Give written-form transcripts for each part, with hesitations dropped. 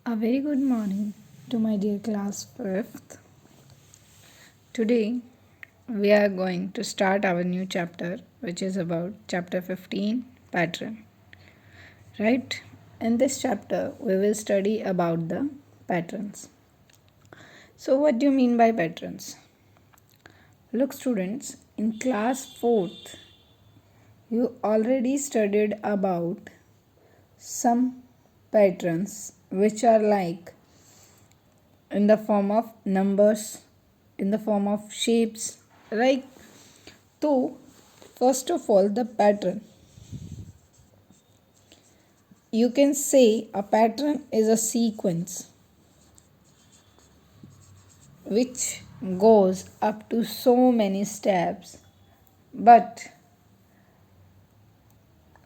A very good morning to my dear class 5th. Today we are going to start our new chapter, which is about chapter 15 pattern. Right? In this chapter we will study about the patterns. So what do you mean by patterns? Look students, in class 4th you already studied about some patterns which are like in the form of numbers, in the form of shapes, right? So, first of all, the pattern. You can say a pattern is a sequence which goes up to so many steps, but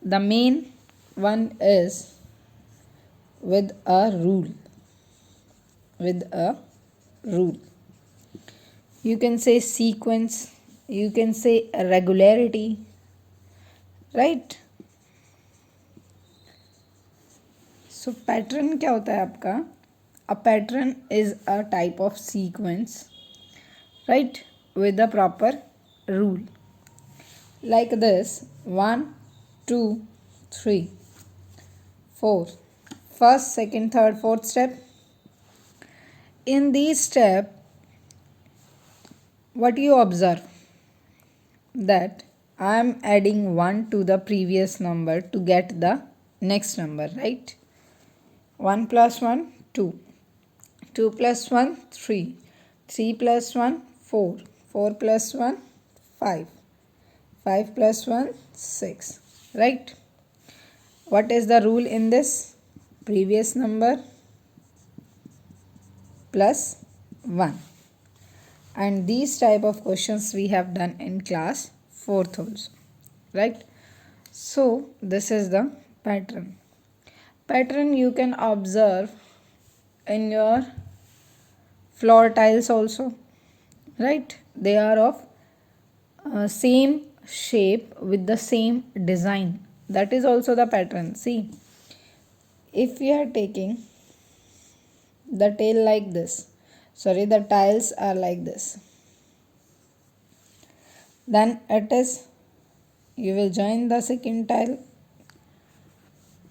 the main one is with a rule. With a rule. You can say sequence, you can say regularity, right? So pattern क्या होता है आपका? A pattern is a type of sequence, right? With a proper rule. Like this, 1, 2, 3, 4. First, second, third, fourth step. In these steps, what you observe? That I am adding 1 to the previous number to get the next number, right? 1 plus 1, 2. 2 plus 1, 3. 3 plus 1, 4. 4 plus 1, 5. 5 plus 1, 6. Right? What is the rule in this? Previous number plus 1. And these type of questions we have done in class 4th also. Right? So, this is the pattern. Pattern you can observe in your floor tiles also, right? They are of same shape with the same design. That is also the pattern. See, if we are taking the tail like this, the tiles are like this, then it is, you will join the second tile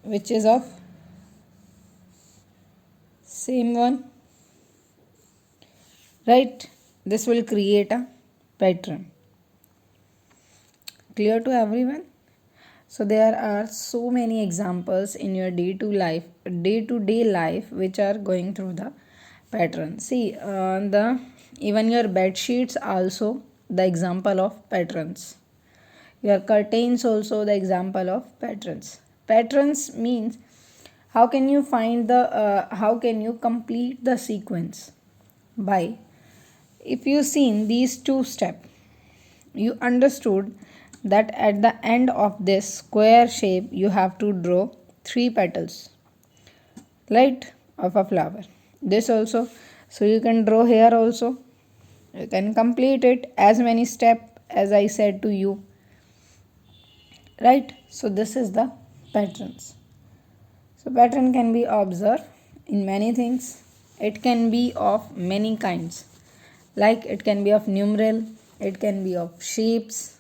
which is of same one, right? This will create a pattern. Clear to everyone? So there are so many examples in your day-to-day life which are going through the pattern. See, the even your bed sheets also the example of patterns. Your curtains also the example of patterns. Patterns means how can you find the how can you complete the sequence? By, if you seen these two steps, you understood that at the end of this square shape you have to draw 3 petals, right, of a flower. This also, so you can draw here also. You can complete it as many steps as I said to you, right? So this is the patterns. So pattern can be observed in many things. It can be of many kinds. Like it can be of numeral, it can be of shapes,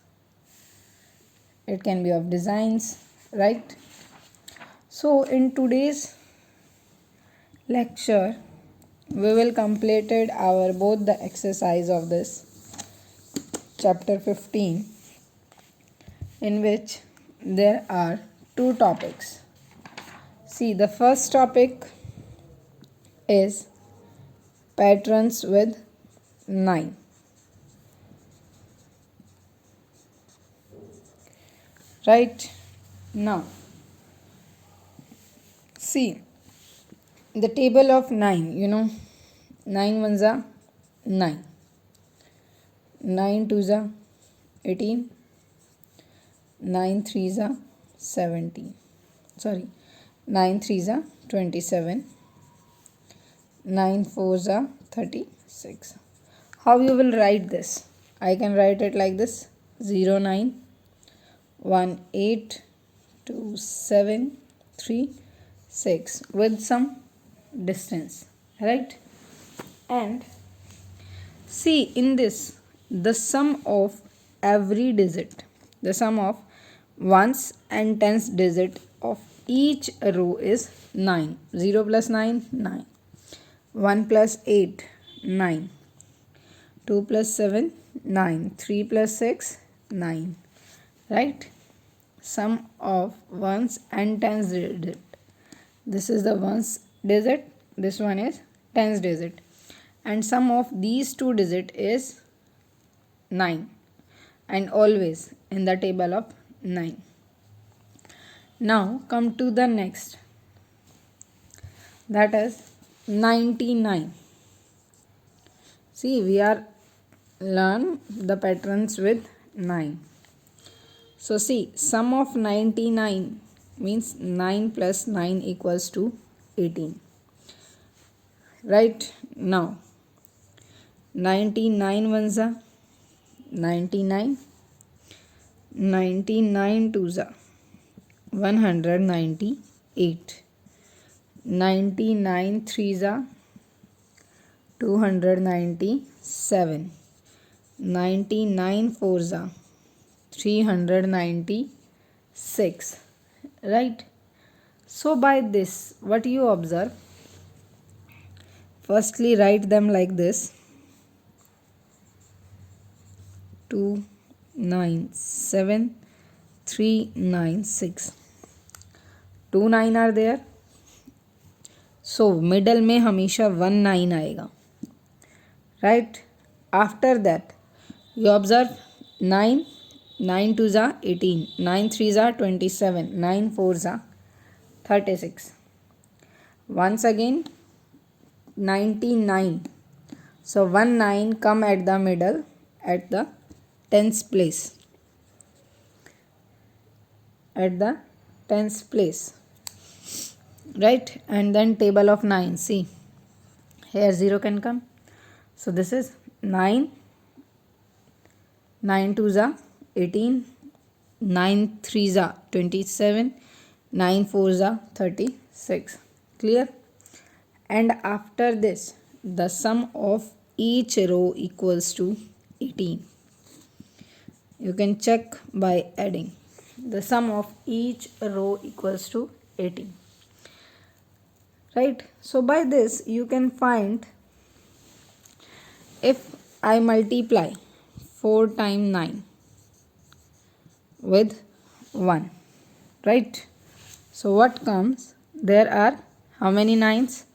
it can be of designs, right? So in today's lecture, we will completed our both the exercise of this chapter 15, in which there are 2 topics. See, the first topic is patterns with 9. Right? Now, see, the table of 9, 9 ones are 9. 9 twos are 18. 9 threes are 17. 9 threes are 27. 9 fours are 36. How you will write this? I can write it like this: 0 9 1 8 2 7 3 6 with some distance, right? And see, in this, the sum of every digit, the sum of ones and tens digit of each row is 9. 0 plus 9, 9. 1 plus 8, 9. 2 plus 7, 9. 3 plus 6, 9. Right? Sum of ones and tens digit. This is the ones digit, this one is tens digit. And sum of these two digit is 9. And always in the table of 9. Now come to the next. That is 99. See, we are learn the patterns with 9. So see, sum of 99 means 9 plus 9 equals to 18. Right? Now 99 ones are 99, 99 twos are 198, 99 threes are 297, 99 fours are 396. Right? So by this, what you observe? Firstly, write them like this: 297, 396. 2 9 are there. So middle में हमेशा 1 9 आएगा. Right? After that, you observe 9. 9 twos are 18. 9 threes are 27. 9 fours are 36. Once again 99. So 1 9 come at the middle at the tens place. At the tens place. Right? And then table of 9. See, here 0 can come. So this is 9. 9 twos are 18. 9 threes are 27. 9 fours are 36. Clear? And after this, the sum of each row equals to 18. You can check by adding. The sum of each row equals to 18. Right? So by this you can find, if I multiply 4 times 9 with 1, right? So what comes? There are how many nines?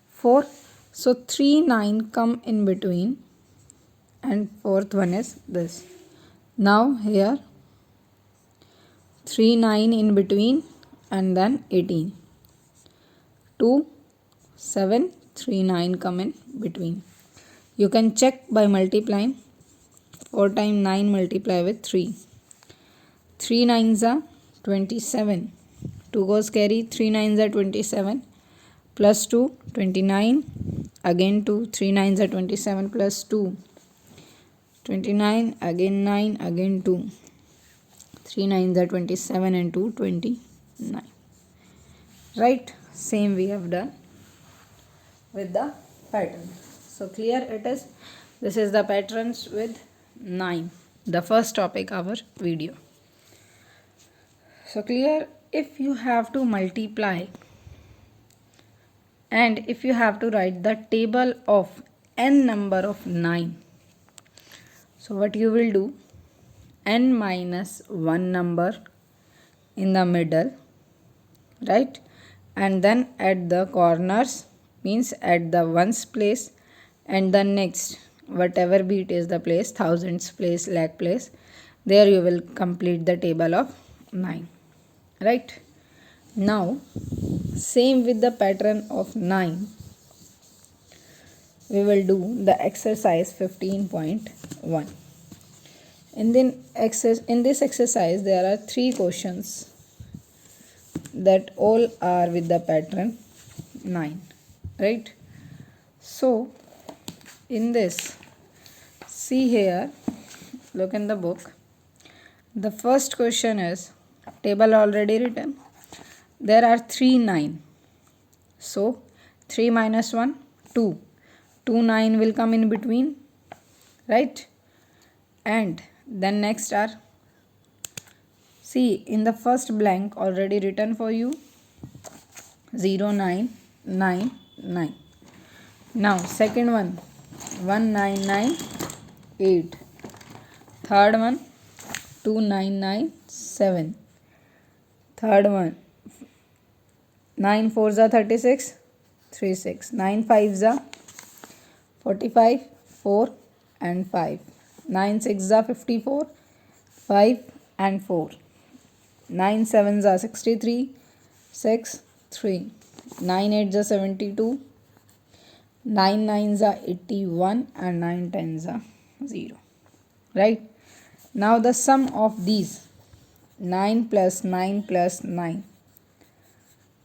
4. So 3 9 come in between, and fourth one is this. Now here 3 9 in between, and then 18. 2 7 3 9 come in between. You can check by multiplying. 4 times 9 multiply with 3. 3 9s are 27. 2 goes carry. 3 9s are 27. Plus 2, 29. Again 2. 3 9s are 27 plus 2. 29. Again 9. Again 2. 3 9s are 27 and 2, 29. Right? Same we have done with the pattern. So clear it is. This is the patterns with 9. The first topic our video. So clear, if you have to multiply and if you have to write the table of n number of 9. So what you will do? N minus 1 number in the middle, right? And then at the corners, means at the ones place, and the next whatever be it is the place, thousands place, lakh place, there you will complete the table of 9. Right? Now same with the pattern of 9, we will do the exercise 15.1. In this exercise there are 3 questions that all are with the pattern 9. Right? So in this, see here, look in the book. The first question is, table already written. There are 3 9. So 3 minus 1, 2. 2, 9 will come in between, right? And then next are, see, in the first blank already written for you, 0, 9, 9, 9. Now second one, 1, 9, 9, 8. Third one, 2, 9, 9, 7. Third one, 9 4s are 36, 3, 6. 9 5s are 45, 4 and 5. 9 6s are 54, 5 and 4. 9 7s are 63, 6, 3. 9 8s are 72, 9 9s are 81 and 9 10s are 0. Right? Now the sum of these, 9 plus 9 plus 9,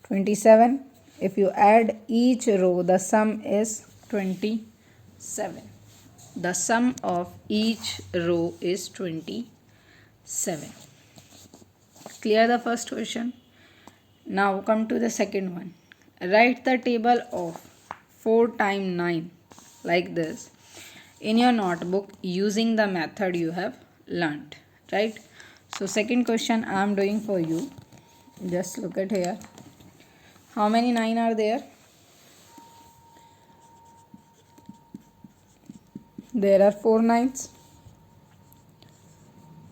27. If you add each row, the sum is 27. The sum of each row is 27. Clear the first question? Now come to the second one. Write the table of 4 times 9 like this in your notebook using the method you have learnt. Right? So second question I am doing for you. Just look at here. How many 9 are there? There are 4 9s.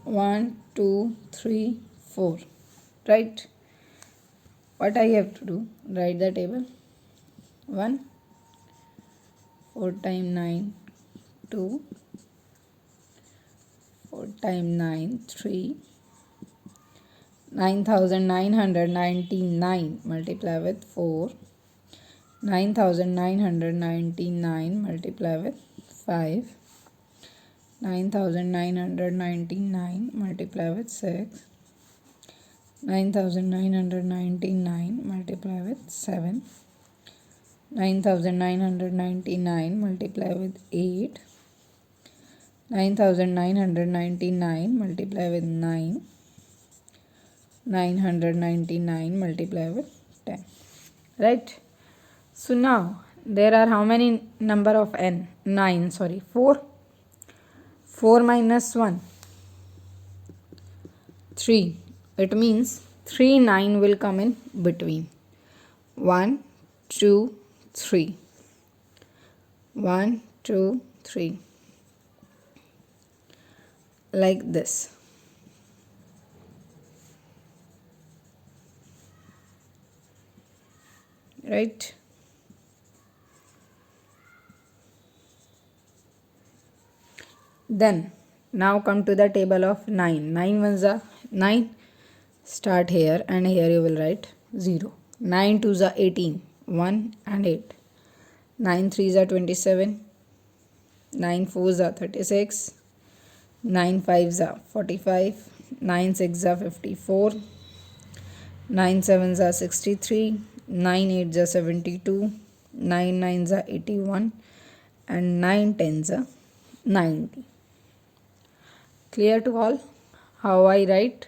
1, 2, 3, 4. Right? What I have to do? Write the table. 1, 4 times 9, 2, 4 times 9, 3, 9,999 multiply with 4, 9,999 multiply with 5, 9,999 multiply with 6, 9,999 multiply with 7, 9,999 multiply with 8, 9,999 multiply with 9, 999 multiply with 10. Right? So now there are how many number of n? 9, sorry, 4. 4 minus 1, 3. It means 3 9 will come in between. 1, 2, 3. 1, 2, 3. Like this. Right? Then now come to the table of 9. 9 ones are 9. Start here and here you will write 0. 9 twos are 18. 1 and 8. 9 threes are 27. 9 fours are 36. 9 fives are 45. 9 sixes are 54. 9 sevens are 63. 9 eights are 72. 9 nines are 81. And 9 tens are 90. Clear to all how I write?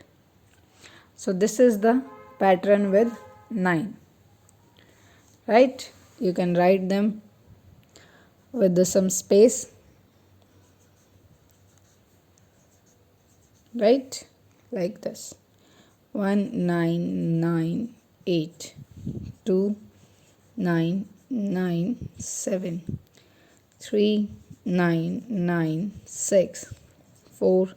So this is the pattern with 9. Right? You can write them with some space. Right? Like this. 1 9 9 8, 2 9 9 7, 3 9 9 6, 4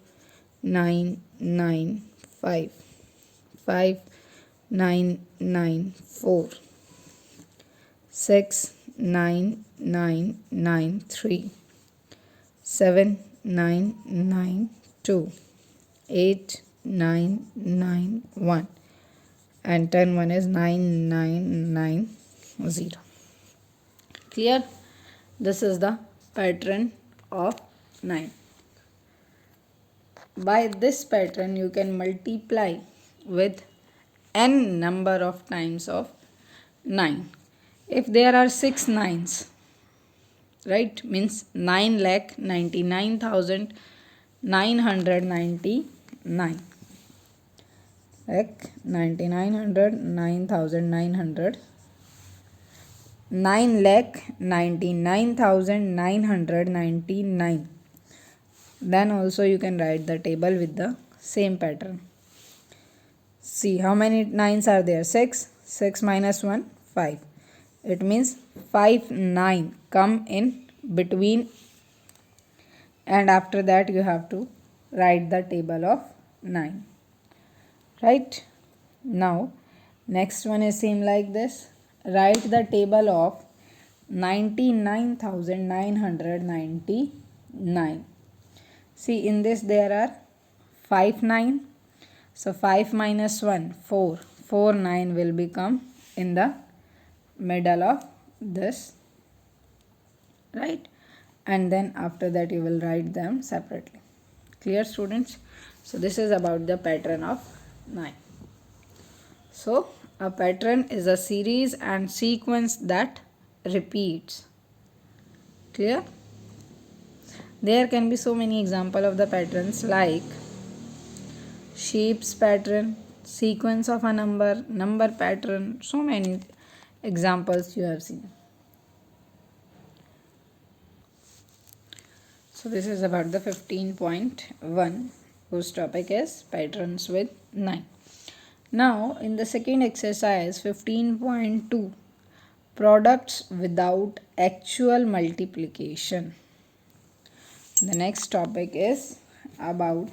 9 9 5, 5 9 9 4, 6 9 9 9 3, 7 9 9 2, 8 9 9 1, and 10 one is 9 9 9 0. Clear? This is the pattern of 9. By this pattern you can multiply with n number of times of 9. If there are 6 nines, right, means 9,99,999. Like 9,900, 9,900. 9,99,999. Then also you can write the table with the same pattern. See how many 9s are there? 6. 6 minus 1, 5. It means 5 9 come in between, and after that you have to write the table of 9. Right? Now next one is same like this. Write the table of 99,999. See, in this there are 5 9. So 5 minus 1, 4. 4 9 will become in the middle of this. Right? And then after that you will write them separately. Clear, students? So this is about the pattern of 9. So a pattern is a series and sequence that repeats. Clear? There can be so many examples of the patterns like shapes pattern, sequence of a number, number pattern, so many examples you have seen. So this is about the 15.1, whose topic is patterns with 9. Now in the second exercise 15.2, products without actual multiplication. The next topic is about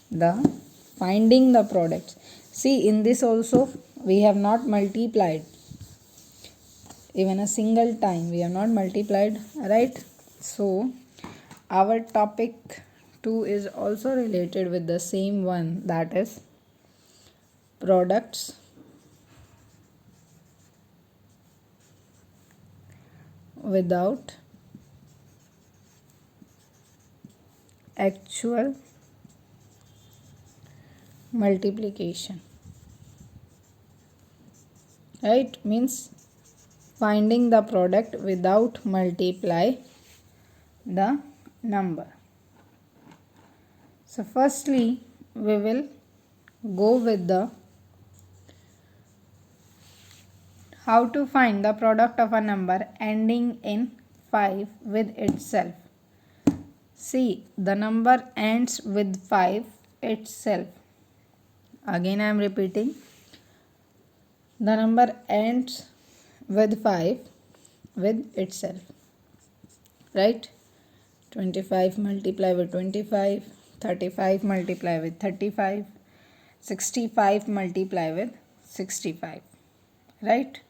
the finding the products. See, in this also we have not multiplied even a single time. We have not multiplied, right? So our topic 2 is also related with the same one, that is products without actual multiplication. Right? Means finding the product without multiply the number. So firstly we will go with the how to find the product of a number ending in 5 with itself. See, the number ends with 5 itself. Again I am repeating. The number ends with 5 with itself. Right? 25 multiply with 25, 35 multiply with 35, 65 multiply with 65. Right?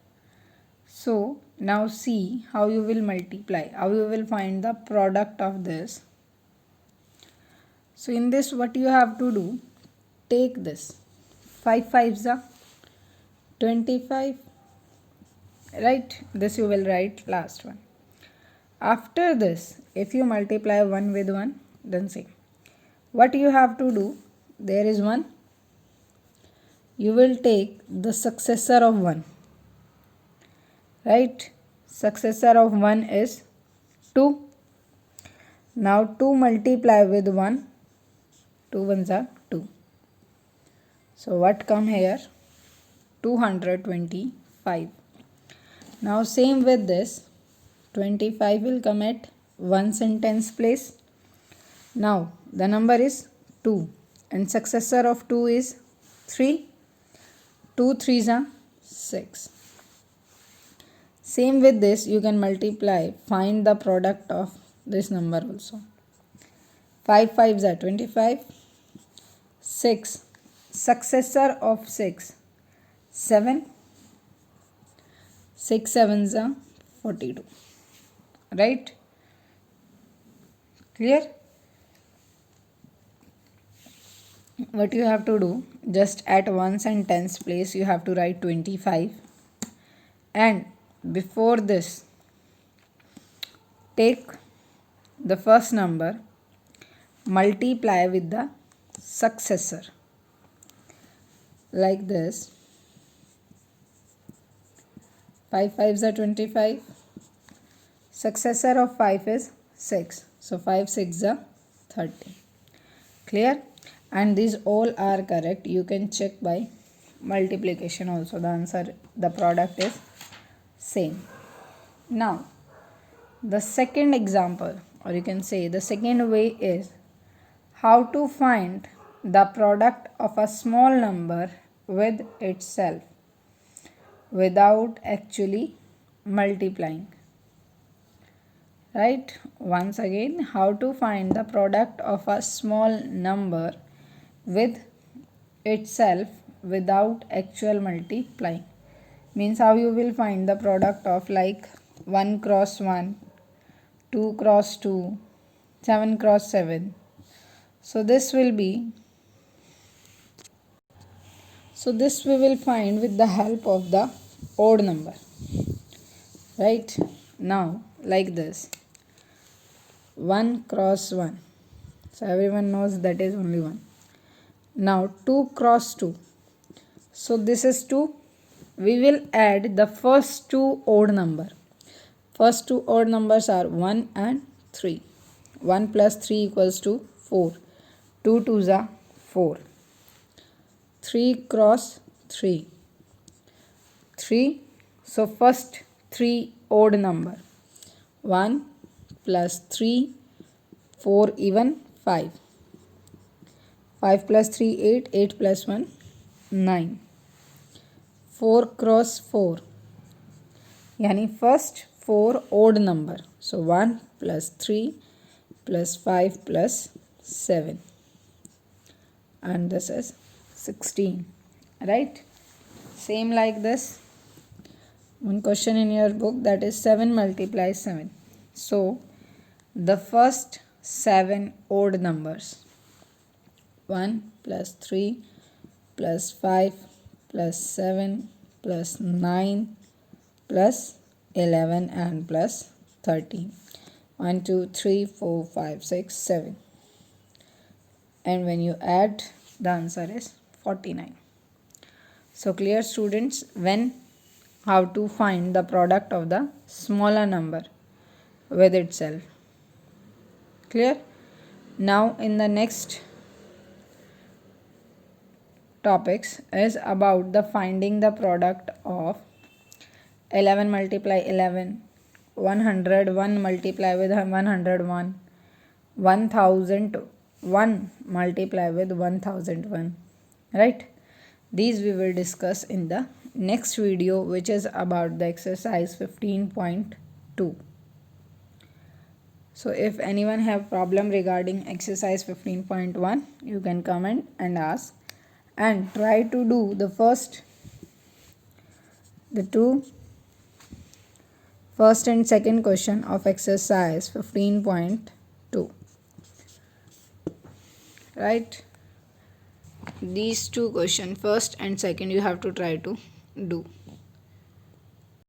So now see how you will multiply, how you will find the product of this. So in this what you have to do, take this 5 5s are 25, right? This you will write last one. After this if you multiply 1 with 1, then see what you have to do. There is 1, you will take the successor of 1, right? Successor of 1 is 2. Now 2 multiply with 1, 2 ones are 2. So what come here? 225. Now same with this, 25 will come at 1s and 10s place. Now the number is 2 and successor of 2 is 3. 2 3s are 6. Same with this, you can multiply, find the product of this number also. 5 5s are 25. 6, successor of 6, 7. 6 7s are 42. Right? Clear? What you have to do, just at 1s and 10s place you have to write 25, and before this take the first number, multiply with the successor like this. 5 5s are 25. Successor of 5 is 6. So 5 6s are 30. Clear? And these all are correct. You can check by multiplication also. The answer, the product is same. Now, the second example, or you can say the second way, is how to find the product of a small number with itself without actually multiplying. Right? Once again, how to find the product of a small number with itself without actual multiplying. Means how you will find the product of like 1 cross 1, 2 cross 2, 7 cross 7. So this will be, so this we will find with the help of the odd number. Right? Now like this, 1 cross 1. So everyone knows that is only 1. Now 2 cross 2. So this is 2. We will add the first two odd number. First two odd numbers are 1 and 3. 1 plus 3 equals to 4. 2 2s are 4. 3 cross 3. 3. So first 3 odd number. 1 plus 3, 4 even 5. 5 plus 3 8, 8 plus 1 9. 4 cross 4. Yani first 4 odd number. So 1 plus 3 plus 5 plus 7. And this is 16. Right? Same like this. One question in your book, that is 7 multiplies 7. So the first 7 odd numbers. 1 plus 3 plus 5 plus 7 plus 9 plus 11 and plus 13. 1 2 3 4 5 6 7. And when you add, the answer is 49. So clear, students, when how to find the product of the smaller number with itself. Clear? Now in the next topics is about the finding the product of 11 multiply 11, 101 multiply with 101, 1001 multiply with 1001. Right? These we will discuss in the next video, which is about the exercise 15.2. So if anyone have problem regarding exercise 15.1, you can comment and ask, and try to do the two first and second question of exercise 15.2. Right? These two questions, first and second, you have to try to do.